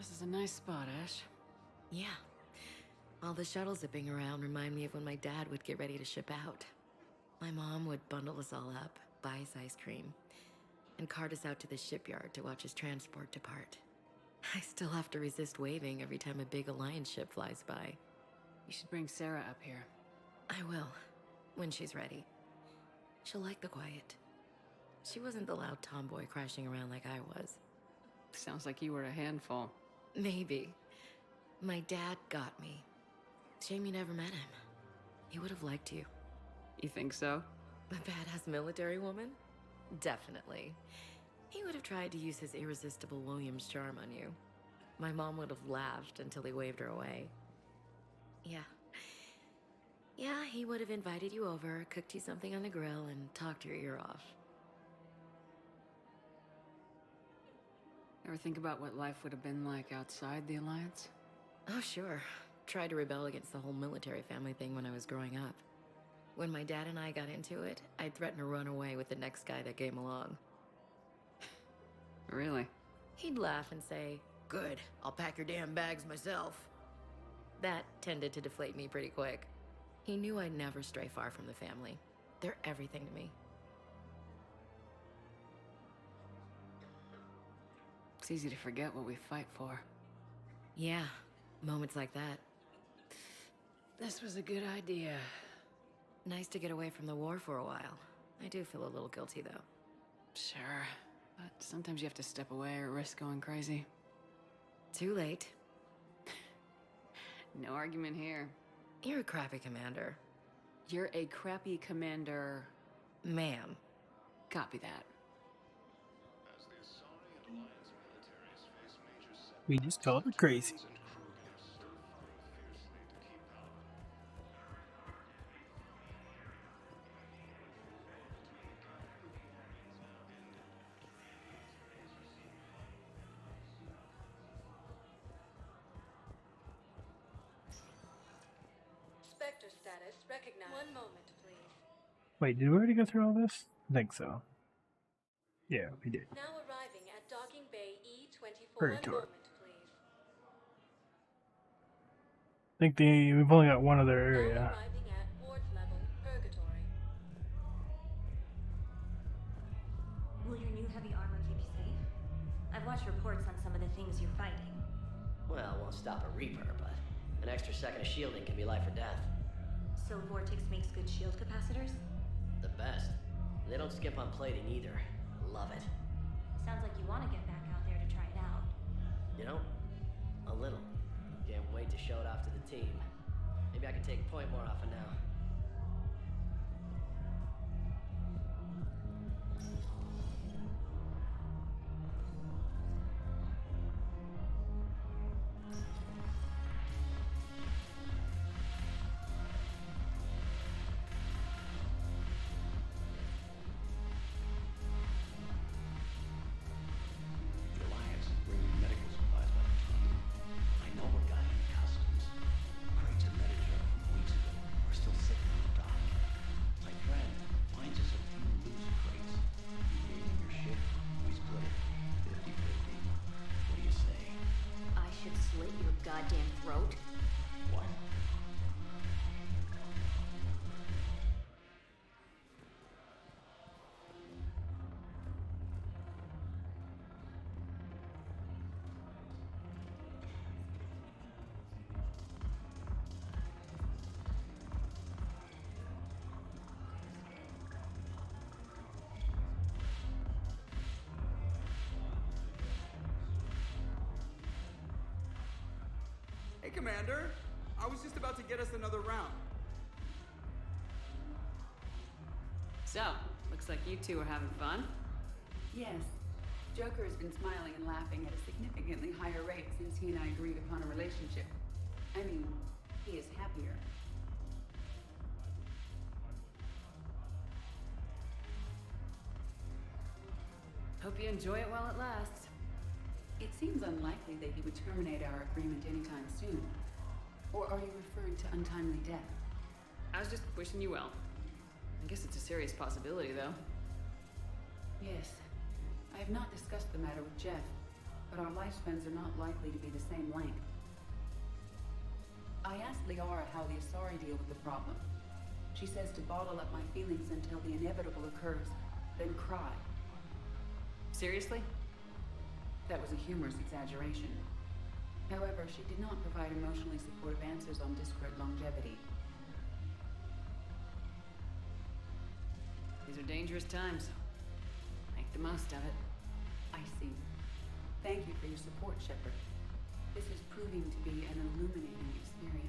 This is a nice spot, Ash. Yeah. All the shuttles zipping around remind me of when my dad would get ready to ship out. My mom would bundle us all up, buy us ice cream, and cart us out to the shipyard to watch his transport depart. I still have to resist waving every time a big Alliance ship flies by. You should bring Sarah up here. I will, when she's ready. She'll like the quiet. She wasn't the loud tomboy crashing around like I was. Sounds like you were a handful. Maybe. My dad got me. Shame you never met him. He would have liked you. You think so? A badass military woman? Definitely. He would have tried to use his irresistible Williams charm on you. My mom would have laughed until he waved her away. Yeah, he would have invited you over, cooked you something on the grill, and talked your ear off. Ever think about what life would have been like outside the Alliance? Oh, sure. Tried to rebel against the whole military family thing when I was growing up. When my dad and I got into it, I'd threaten to run away with the next guy that came along. Really? He'd laugh and say, "Good, I'll pack your damn bags myself." That tended to deflate me pretty quick. He knew I'd never stray far from the family. They're everything to me. It's easy to forget what we fight for. Yeah, moments like that. This was a good idea. Nice to get away from the war for a while. I do feel a little guilty, though. Sure, but sometimes you have to step away or risk going crazy. Too late. No argument here. You're a crappy commander. You're a crappy commander. Ma'am. Copy that. As the Asari and Alliance militaries face major setbacks, We just called her crazy. and Krogan are still fighting fiercely to keep power. Spectre status recognized. One moment, please. Wait, did we already go through all this? I think so. Yeah, we did. Now arriving at docking bay E42. Very One tour. moment, please. I think we've only got one other Now area. arriving at ward level purgatory. Will your new heavy armor keep you safe? I've watched reports on some of the things you're fighting. Well, it won't stop a Reaper, but an extra second of shielding can be life or death. So Vortex makes good shield capacitors? The best. They don't skimp on plating either. Love it. Sounds like you want to get back out there to try it out. You know? A little. Can't wait to show it off to the team. Maybe I can take point more often now. The Alliance is bringing medical supplies by the ton. I know we're guiding the customs. Crates of Medicare from weeks ago are still sitting on the dock. My friend finds us a few loose crates. You gave him your ship, we split it. 50-50. What do you say? I should slit your goddamn throat? What? Hey, Commander. I was just about to get us another round. So, looks like you two are having fun. Yes. Joker has been smiling and laughing at a significantly higher rate since he and I agreed upon a relationship. I mean, he is happier. Hope you enjoy it while it lasts. It seems unlikely that he would terminate our agreement anytime soon. Or are you referring to untimely death? I was just wishing you well. I guess it's a serious possibility, though. Yes. I have not discussed the matter with Jeff. but our lifespans are not likely to be the same length. I asked Liara how the Asari deal with the problem. She says to bottle up my feelings until the inevitable occurs, then cry. Seriously? That was a humorous exaggeration. However, she did not provide emotionally supportive answers on Discord longevity. These are dangerous times. Make the most of it. I see. Thank you for your support, Shepard. This is proving to be an illuminating experience.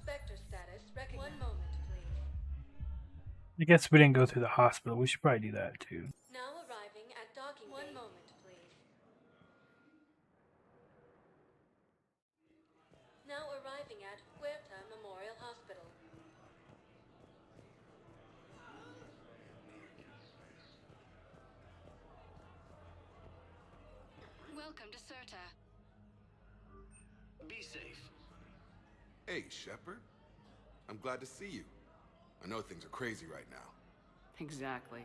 Spectre status recognized. 1 moment, please. I guess we didn't go through the hospital. We should probably do that too. Now arriving at docking bay. 1 moment, please. Now arriving at Huerta Memorial Hospital. Welcome to Serta. Be safe. Hey, Shepard. I'm glad to see you. I know things are crazy right now. Exactly.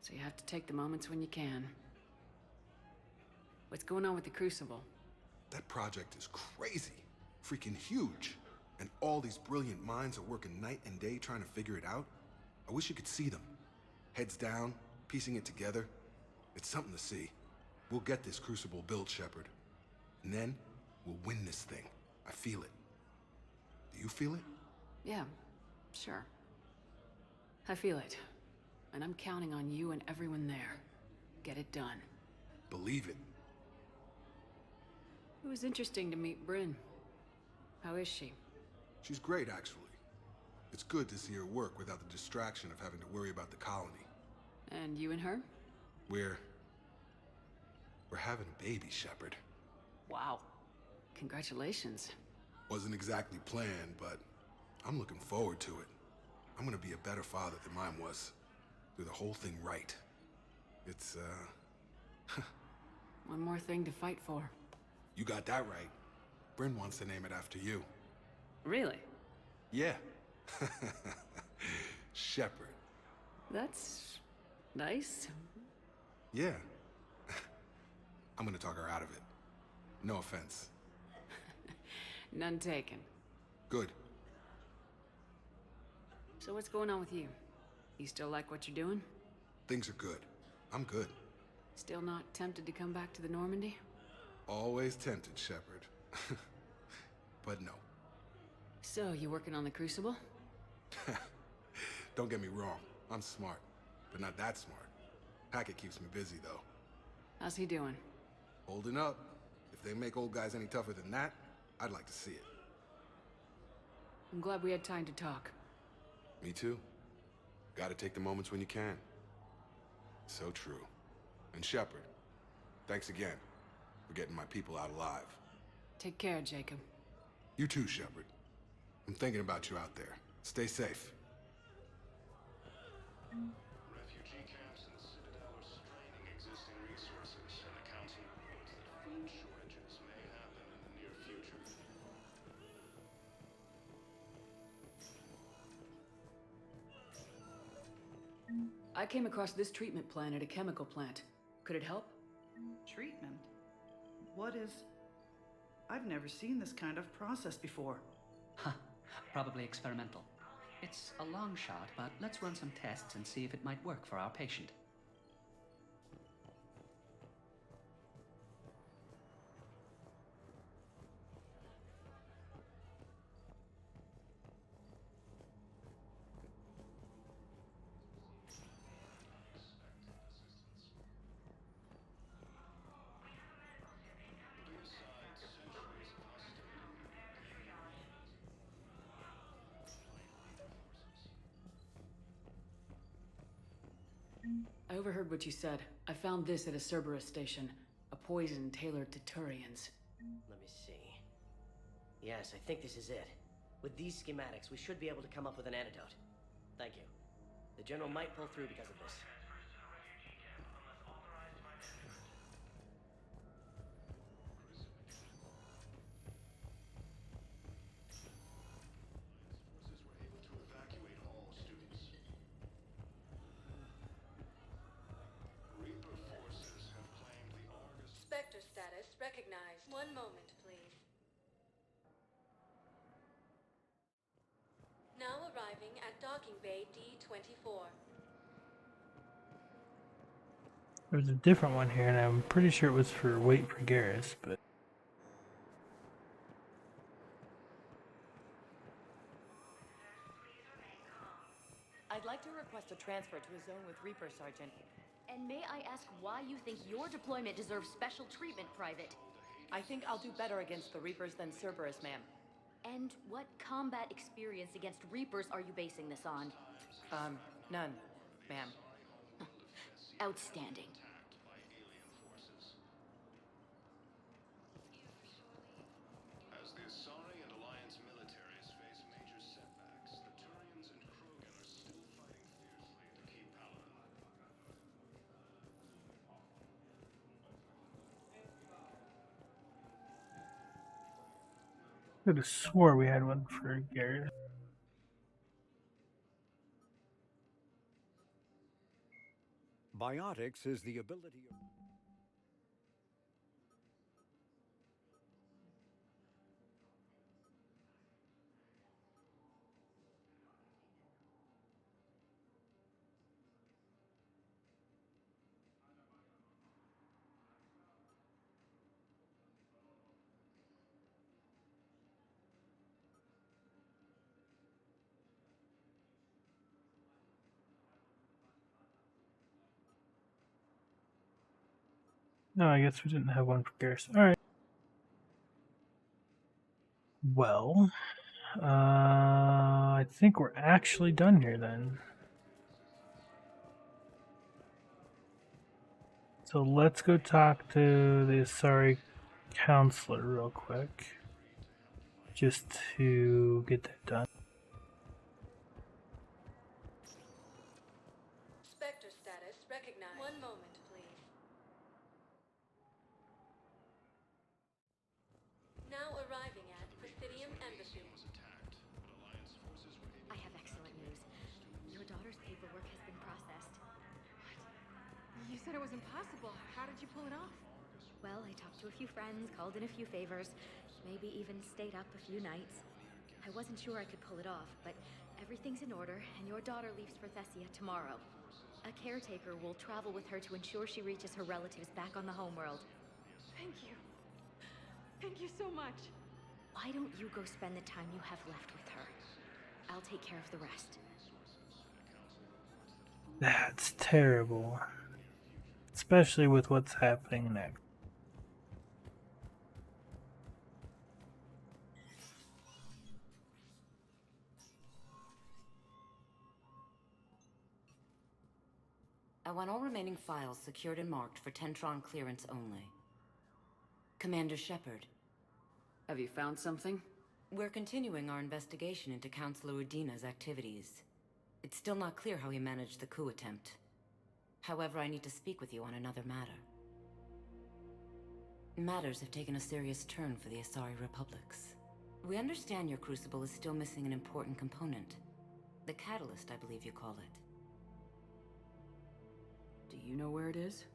So you have to take the moments when you can. What's going on with the Crucible? That project is crazy. Freaking huge. And all these brilliant minds are working night and day trying to figure it out. I wish you could see them. Heads down, piecing it together. It's something to see. We'll get this Crucible built, Shepard. And then, we'll win this thing. I feel it. Do you feel it? Yeah, sure. I feel it. And I'm counting on you and everyone there. Get it done. Believe it. It was interesting to meet Bryn. How is she? She's great, actually. It's good to see her work without the distraction of having to worry about the colony. And you and her? We're having a baby, Shepard. Wow. Congratulations. Wasn't exactly planned, but I'm looking forward to it. I'm gonna be a better father than mine was. Do the whole thing right. It's, One more thing to fight for. You got that right. Bryn wants to name it after you. Really? Yeah. Shepard. That's nice. Yeah. I'm gonna talk her out of it. No offense. None taken. Good. So what's going on with you? You still like what you're doing? Things are good. I'm good. Still not tempted to come back to the Normandy? Always tempted, Shepard. But no. So, you working on the Crucible? Don't get me wrong. I'm smart. But not that smart. Hackett keeps me busy, though. How's he doing? Holding up. If they make old guys any tougher than that, I'd like to see it. I'm glad we had time to talk. Me too. Gotta take the moments when you can. So true. And Shepard, thanks again for getting my people out alive. Take care, Jacob. You too, Shepard. I'm thinking about you out there. Stay safe. Refugee camps in the Citadel are straining existing resources, and the Council reports that food shortages may happen in the near future. I came across this treatment plan at a chemical plant. Could it help? Treatment? What is... I've never seen this kind of process before. Huh. Probably experimental. It's a long shot, but let's run some tests and see if it might work for our patient. I overheard what you said. I found this at a Cerberus station. A poison tailored to Turians. Let me see. Yes, I think this is it. With these schematics, we should be able to come up with an antidote. Thank you. The General might pull through because of this. Spectre status recognized. One moment, please. Now arriving at docking bay D24. There's a different one here, and I'm pretty sure it was for Wait for Garrus, but... I'd like to request a transfer to a zone with Reaper, Sergeant. And may I ask why you think your deployment deserves special treatment, Private? I think I'll do better against the Reapers than Cerberus, ma'am. And what combat experience against Reapers are you basing this on? None, ma'am. Outstanding. As the Asari and Alliance militaries face major setbacks, the Turians and Krogan are still fighting fiercely to keep Paladin. I could have swore we had one for Garrus. Biotics is the ability of... No, I guess we didn't have one for Garrus. Alright. Well, I think we're actually done here then. So let's go talk to the Asari counselor real quick. Just to get that done. Spectre status recognized. One moment, please. Now arriving at Presidium Embassy. I have excellent news. Your daughter's paperwork has been processed. You said it was impossible. How did you pull it off? Well, I talked to a few friends, called in a few favors, maybe even stayed up a few nights. I wasn't sure I could pull it off, but everything's in order, and your daughter leaves for Thessia tomorrow. A caretaker will travel with her to ensure she reaches her relatives back on the homeworld. Thank you. Thank you so much. Why don't you go spend the time you have left with her? I'll take care of the rest. That's terrible. Especially with what's happening next. I want all remaining files secured and marked for Tentron clearance only. Commander Shepard. Have you found something? We're continuing our investigation into Counselor Udina's activities. It's still not clear how he managed the coup attempt. However, I need to speak with you on another matter. Matters have taken a serious turn for the Asari Republics. We understand your crucible is still missing an important component. The catalyst, I believe you call it. Do you know where it is?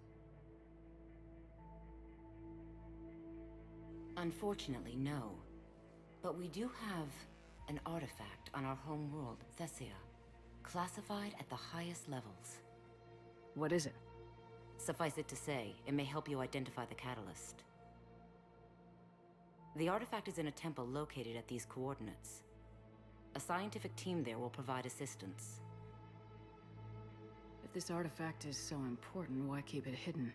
Unfortunately, no. But we do have an artifact on our home world, Thessia, classified at the highest levels. What is it? Suffice it to say, it may help you identify the catalyst. The artifact is in a temple located at these coordinates. A scientific team there will provide assistance. If this artifact is so important, why keep it hidden?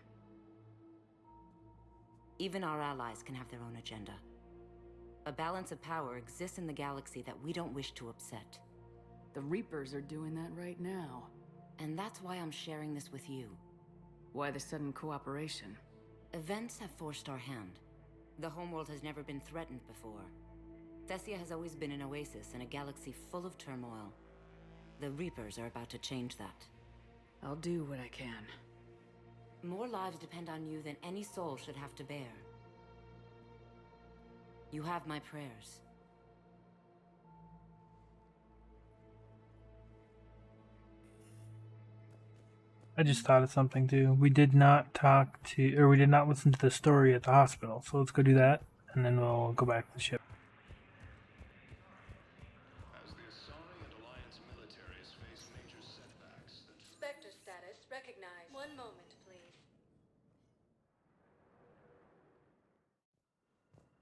Even our allies can have their own agenda. A balance of power exists in the galaxy that we don't wish to upset. The Reapers are doing that right now. And that's why I'm sharing this with you. Why the sudden cooperation? Events have forced our hand. The homeworld has never been threatened before. Thessia has always been an oasis in a galaxy full of turmoil. The Reapers are about to change that. I'll do what I can. More lives depend on you than any soul should have to bear. You have my prayers. I just thought of something too. We did not talk to, or we did not listen to the story at the hospital. So let's go do that, and then we'll go back to the ship. As the Asari and Alliance militaries face major setbacks, the Spectre status recognized. One moment, please.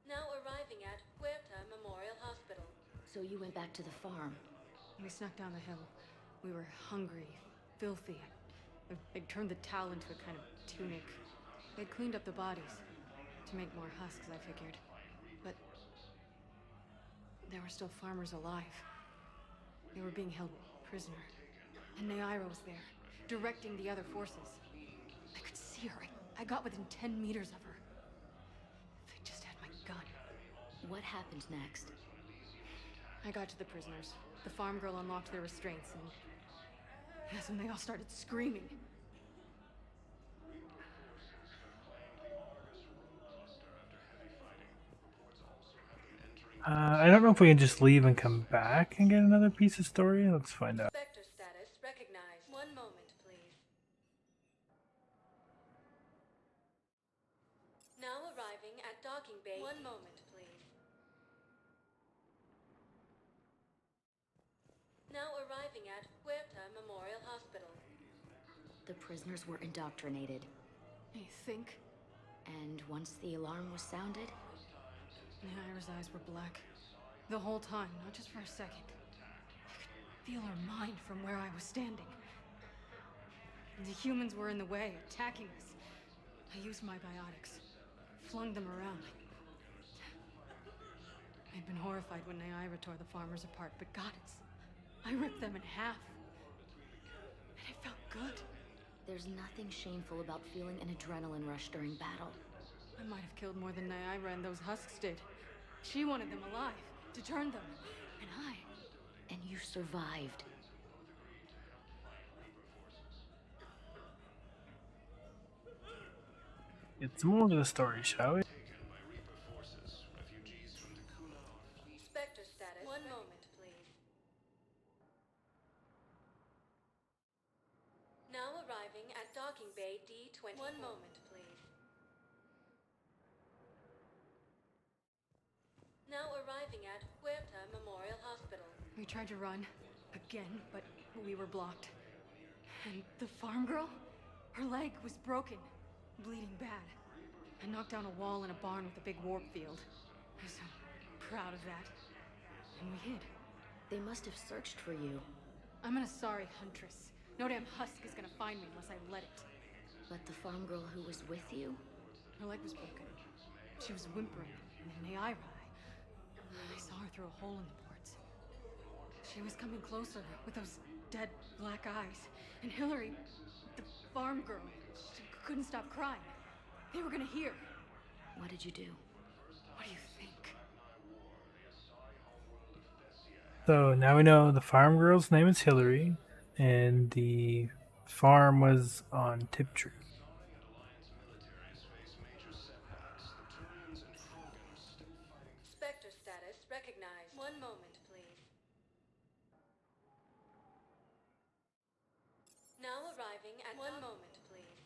Now arriving at Huerta Memorial Hospital. So you went back to the farm. We snuck down the hill. We were hungry, filthy. They'd turned the towel into a kind of tunic. They'd cleaned up the bodies to make more husks, I figured. But there were still farmers alive. They were being held prisoner. And Neaira was there, directing the other forces. I could see her. I got within 10 meters of her. If I just had my gun. What happened next? I got to the prisoners. The farm girl unlocked their restraints, and yes, and they all started screaming. I don't know if we can just leave and come back and get another piece of story. Let's find out. Spectre status recognized. One moment, please. Now arriving at docking bay. One moment, please. Now arriving at Huerta Memorial Hospital. The prisoners were indoctrinated. You think? And once the alarm was sounded? Neaira's eyes were black. The whole time, not just for a second. I could feel her mind from where I was standing. The humans were in the way, attacking us. I used my biotics. Flung them around. I'd been horrified when Neaira tore the farmers apart, but goddess, I ripped them in half. And it felt good. There's nothing shameful about feeling an adrenaline rush during battle. I might have killed more than Neaira and those husks did. She wanted them alive, to turn them. And I... And you survived. Get some more of the story, shall we? Spectre status. One moment, please. Now arriving at docking bay D20. One moment, please. Now arriving at Huerta Memorial Hospital. We tried to run, again, but we were blocked. And the farm girl? Her leg was broken, bleeding bad. I knocked down a wall in a barn with a big warp field. I was so proud of that. And we hid. They must have searched for you. I'm an Asari huntress. No damn husk is gonna find me unless I let it. But the farm girl who was with you? Her leg was broken. She was whimpering. And then Neaira, I saw her through a hole in the boards. She was coming closer with those dead black eyes. And Hillary, the farm girl, she couldn't stop crying. They were gonna hear. What did you do? What do you think? So now we know the farm girl's name is Hillary, and the farm was on Tiptree. Spectre status recognized. One moment, please. Now arriving at... One moment, please.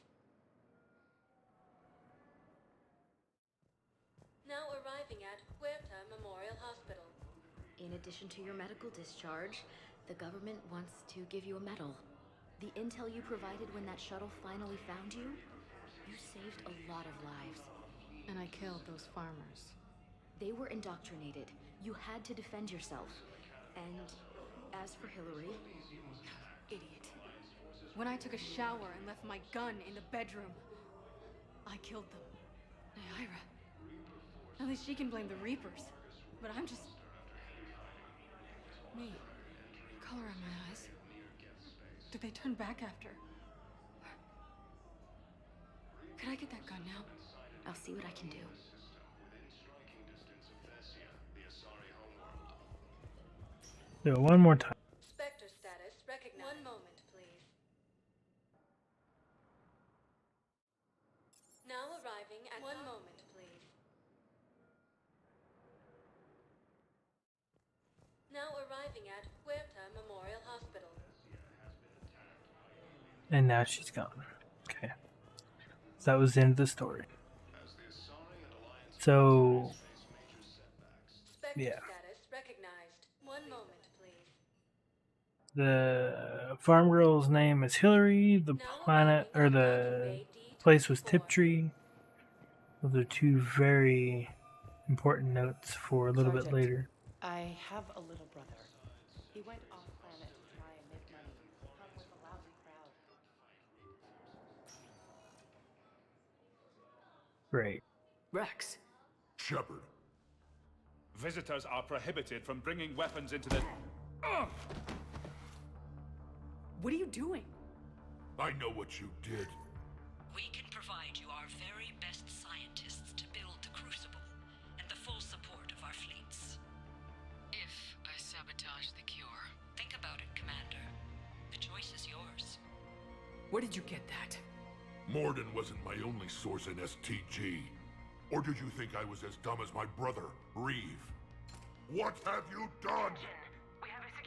Now arriving at Huerta Memorial Hospital. In addition to your medical discharge, the government wants to give you a medal. The intel you provided when that shuttle finally found you, you saved a lot of lives. And I killed those farmers. They were indoctrinated. You had to defend yourself. And as for Hillary... Idiot. When I took a shower and left my gun in the bedroom, I killed them. Neaira. At least she can blame the Reapers. But I'm just... me. Color in my eyes. Did they turn back after? Could I get that gun now? I'll see what I can do. Within striking distance of Thessia, the Asari homeworld Do it one more time. Spectre status recognized. One moment, please. Now arriving at... One moment, please. Now arriving at Huerta Memorial Hospital. And now she's gone. Okay. So that was the end of the story. So, Spectre yeah. status recognized. One moment, please. The farm girl's name is Hillary. The planet, or the place was Tiptree. Those are two very important notes for a little bit Sergeant, later. I have a little brother. He went off planet to try and make money. Hung with a lousy crowd. Great. Rex. Shepard. Visitors are prohibited from bringing weapons into the... What are you doing? I know what you did. We can provide you our very best scientists to build the Crucible, and the full support of our fleets. If I sabotage the cure, think about it, Commander. The choice is yours. Where did you get that? Morden wasn't my only source in STG. Or did you think I was as dumb as my brother, Reeve? What have you done?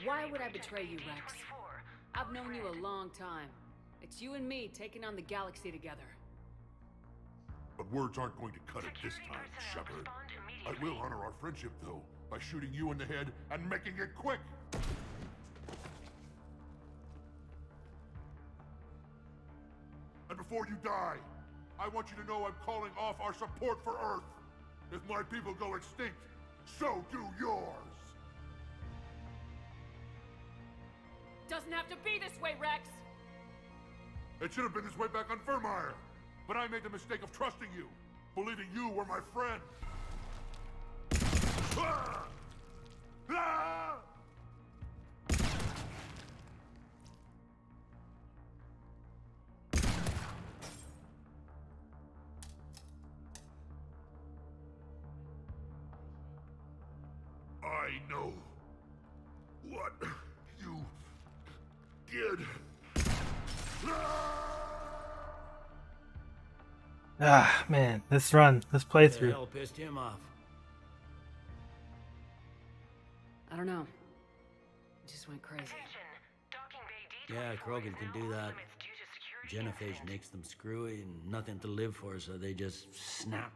Why would I betray you, Rex? I've known you a long time. It's you and me taking on the galaxy together. But words aren't going to cut it this time, Shepard. I will honor our friendship, though, by shooting you in the head and making it quick! And before you die, I want you to know I'm calling off our support for Earth. If my people go extinct, so do yours! Doesn't have to be this way, Rex! It should have been this way back on Vermeer. But I made the mistake of trusting you, believing you were my friend. Ah! Ah! I know what you did. Ah, man, this run, this The playthrough. hell pissed him off? I don't know. It just went crazy. Yeah, Krogan can do that. Genophage makes them screwy and nothing to live for, so they just snap.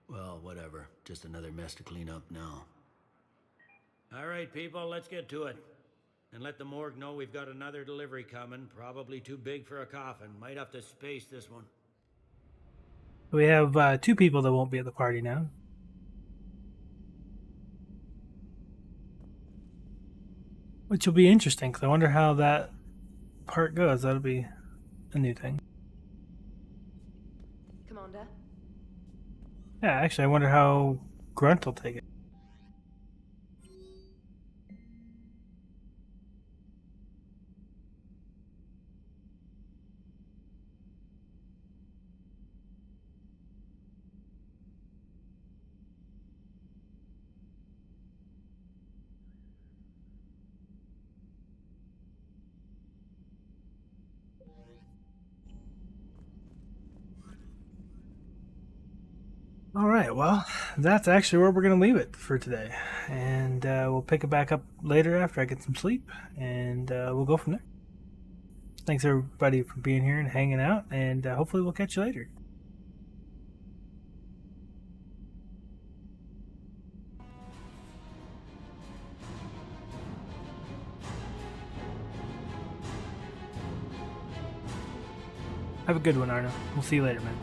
Well, whatever. Just another mess to clean up now. All right, people, let's get to it. And let the morgue know we've got another delivery coming. Probably too big for a coffin. Might have to space this one. We have 2 people that won't be at the party now. Which will be interesting, because I wonder how that part goes. That'll be a new thing. Commander? Yeah, actually, I wonder how Grunt will take it. Alright, well, that's actually where we're going to leave it for today. And we'll pick it back up later after I get some sleep, and we'll go from there. Thanks everybody for being here and hanging out, and hopefully we'll catch you later. Have a good one, Arno. We'll see you later, man.